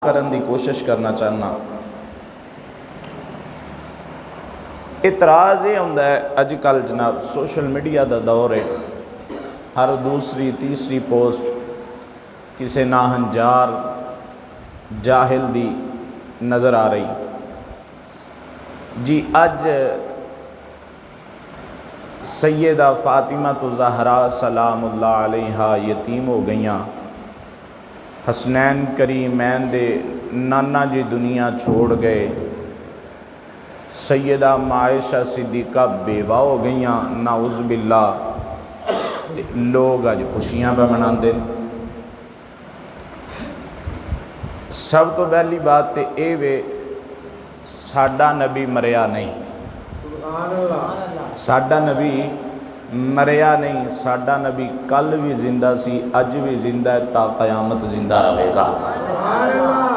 کرن دی کوشش کرنا چاہنا۔ اعتراض یہ ہوندا ہے اج کل جناب سوشل میڈیا دا دور ہے، ہر دوسری تیسری پوسٹ کسے ناہنجار جاہل دی نظر آ رہی جی۔ اج سیدہ فاطمہ الزہرا سلام اللہ علیہا یتیم ہو گئیاں، حسنین کریمین دے نانا جی دنیا چھوڑ گئے، سیدہ عائشہ صدیقہ بیوہ ہو گئیاں، نعوذ باللہ، لوگ اج خوشیاں پہ مناندے۔ سب تو پہلی بات تے اے وے ساڈا نبی مریا نہیں، ساڈا نبی مریا نہیں، ساڈا نبی کل بھی زندہ سی، اج بھی زندہ ہے، تا قیامت زندہ رہے گا۔